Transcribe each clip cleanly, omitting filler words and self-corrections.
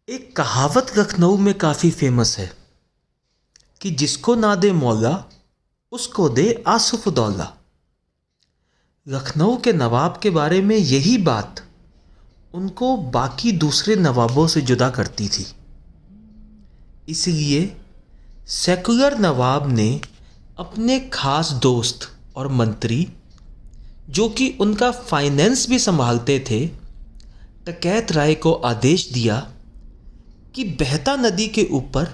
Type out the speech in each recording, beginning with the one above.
एक कहावत लखनऊ में काफ़ी फेमस है कि जिसको ना दे मौला उसको दे आसुफ दौला। लखनऊ के नवाब के बारे में यही बात उनको बाकी दूसरे नवाबों से जुदा करती थी। इसलिए सेकुलर नवाब ने अपने खास दोस्त और मंत्री, जो कि उनका फाइनेंस भी संभालते थे, डकैत राय को आदेश दिया कि बहता नदी के ऊपर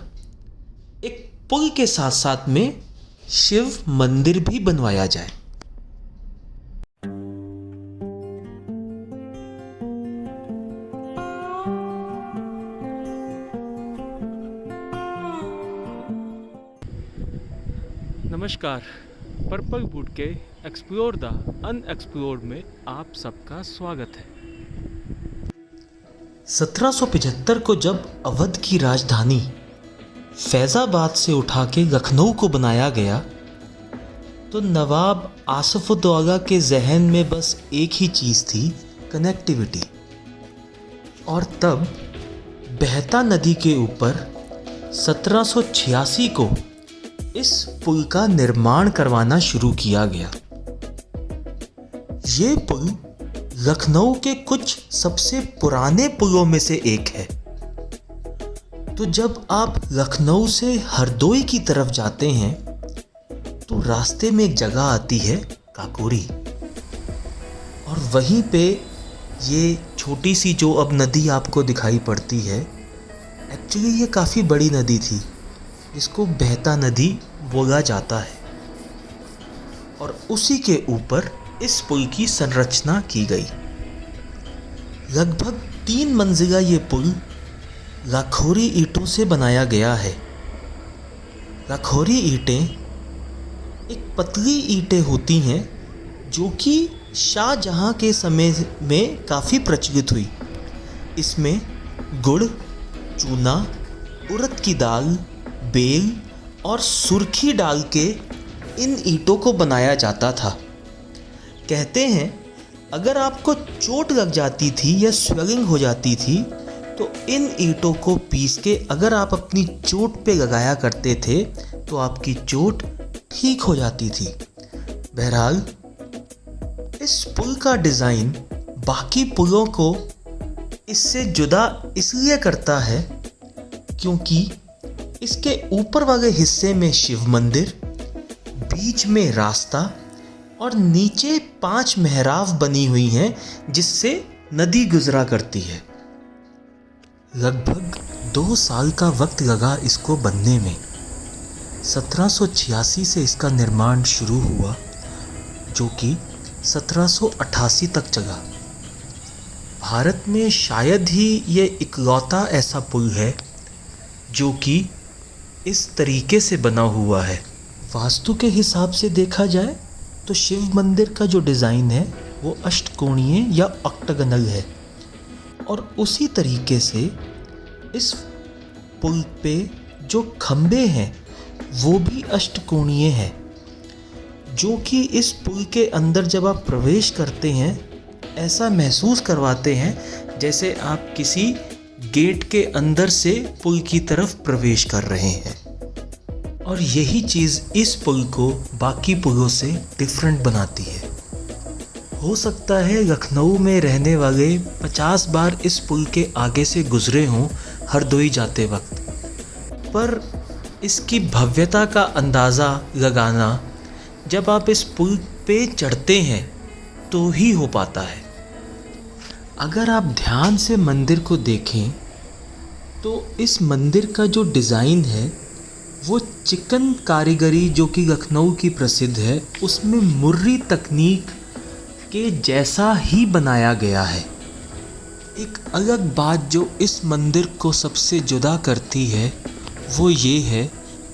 एक पुल के साथ साथ में शिव मंदिर भी बनवाया जाए। नमस्कार, पर्पल बूट के एक्सप्लोर द अनएक्सप्लोर्ड में आप सबका स्वागत है। 1775 को जब अवध की राजधानी फैज़ाबाद से उठा के लखनऊ को बनाया गया तो नवाब आसिफउद्दौला के जहन में बस एक ही चीज़ थी, कनेक्टिविटी। और तब बहता नदी के ऊपर 1786 को इस पुल का निर्माण करवाना शुरू किया गया। ये पुल लखनऊ के कुछ सबसे पुराने पुलों में से एक है। तो जब आप लखनऊ से हरदोई की तरफ जाते हैं तो रास्ते में एक जगह आती है काकोरी, और वहीं पे ये छोटी सी जो अब नदी आपको दिखाई पड़ती है, एक्चुअली ये काफ़ी बड़ी नदी थी जिसको बहता नदी बोला जाता है, और उसी के ऊपर इस पुल की संरचना की गई। लगभग 3 मंजिला ये पुल लाखोरी ईंटों से बनाया गया है। लाखोरी ईंटें एक पतली ईंटें होती हैं जो कि शाहजहां के समय में काफ़ी प्रचलित हुई। इसमें गुड़, चूना, उड़द की दाल, बेल और सुर्खी डाल के इन ईंटों को बनाया जाता था। कहते हैं अगर आपको चोट लग जाती थी या स्वेलिंग हो जाती थी तो इन ईंटों को पीस के अगर आप अपनी चोट पे लगाया करते थे तो आपकी चोट ठीक हो जाती थी। बहरहाल इस पुल का डिज़ाइन बाकी पुलों को इससे जुदा इसलिए करता है क्योंकि इसके ऊपर वाले हिस्से में शिव मंदिर, बीच में रास्ता और नीचे 5 मेहराब बनी हुई हैं जिससे नदी गुजरा करती है। लगभग 2 साल का वक्त लगा इसको बनने में। 1786 से इसका निर्माण शुरू हुआ जो कि 1788 तक चला। भारत में शायद ही ये इकलौता ऐसा पुल है जो कि इस तरीके से बना हुआ है। वास्तु के हिसाब से देखा जाए तो शिव मंदिर का जो डिज़ाइन है वो अष्टकोणीय या ऑक्टागोनल है, और उसी तरीके से इस पुल पे जो खंबे हैं वो भी अष्टकोणीय है, जो कि इस पुल के अंदर जब आप प्रवेश करते हैं ऐसा महसूस करवाते हैं जैसे आप किसी गेट के अंदर से पुल की तरफ प्रवेश कर रहे हैं। और यही चीज़ इस पुल को बाकी पुलों से डिफरेंट बनाती है। हो सकता है लखनऊ में रहने वाले 50 बार इस पुल के आगे से गुजरे हों हरदोई जाते वक्त, पर इसकी भव्यता का अंदाज़ा लगाना जब आप इस पुल पे चढ़ते हैं तो ही हो पाता है। अगर आप ध्यान से मंदिर को देखें तो इस मंदिर का जो डिज़ाइन है वो चिकन कारीगरी जो कि लखनऊ की प्रसिद्ध है उसमें मुर्री तकनीक के जैसा ही बनाया गया है। एक अलग बात जो इस मंदिर को सबसे जुदा करती है वो ये है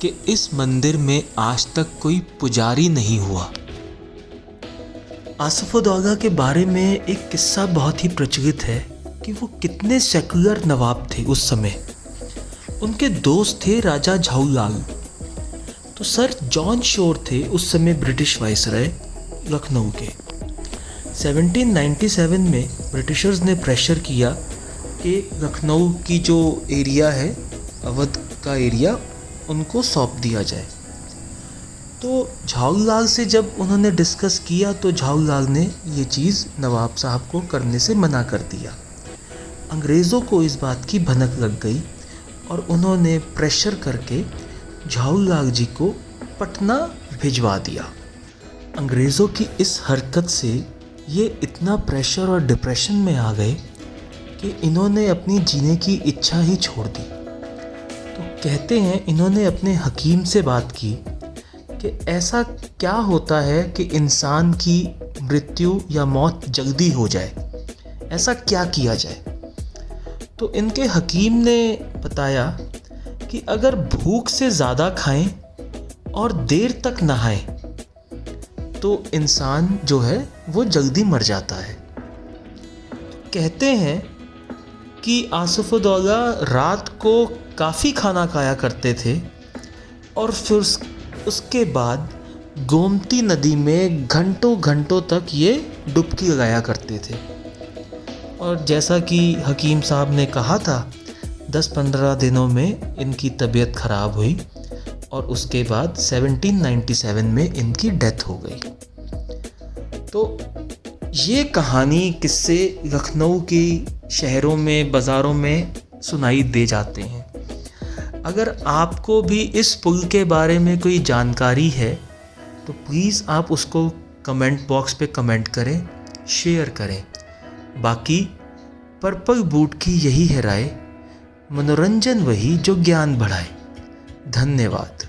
कि इस मंदिर में आज तक कोई पुजारी नहीं हुआ। आसिफउद्दौला के बारे में एक किस्सा बहुत ही प्रचलित है कि वो कितने सेकुलर नवाब थे उस समय। उनके दोस्त थे राजा झाऊलाल। तो सर जॉन शोर थे उस समय ब्रिटिश वाइसराय लखनऊ के। 1797 में ब्रिटिशर्स ने प्रेशर किया के लखनऊ की जो एरिया है, अवध का एरिया, उनको सौंप दिया जाए। तो झाऊलाल से जब उन्होंने डिस्कस किया तो झाऊलाल ने ये चीज़ नवाब साहब को करने से मना कर दिया। अंग्रेज़ों को इस बात की भनक लग गई और उन्होंने प्रेशर करके झाऊलाल जी को पटना भिजवा दिया। अंग्रेज़ों की इस हरकत से ये इतना प्रेशर और डिप्रेशन में आ गए कि इन्होंने अपनी जीने की इच्छा ही छोड़ दी। तो कहते हैं इन्होंने अपने हकीम से बात की कि ऐसा क्या होता है कि इंसान की मृत्यु या मौत जल्दी हो जाए, ऐसा क्या किया जाए। तो इनके हकीम ने बताया कि अगर भूख से ज़्यादा खाएं और देर तक नहाएं तो इंसान जो है वो जल्दी मर जाता है। कहते हैं कि आसिफउद्दौला रात को काफ़ी खाना खाया करते थे और फिर उसके बाद गोमती नदी में घंटों घंटों तक ये डुबकी लगाया करते थे। और जैसा कि हकीम साहब ने कहा था, 10-15 दिनों में इनकी तबीयत ख़राब हुई और उसके बाद 1797 में इनकी डेथ हो गई। तो ये कहानी किस्से लखनऊ की शहरों में, बाज़ारों में सुनाई दे जाते हैं। अगर आपको भी इस पुल के बारे में कोई जानकारी है तो प्लीज़ आप उसको कमेंट बॉक्स पे कमेंट करें, शेयर करें। बाकी पर्पल बूट की यही है राय, मनोरंजन वही जो ज्ञान बढ़ाए। धन्यवाद।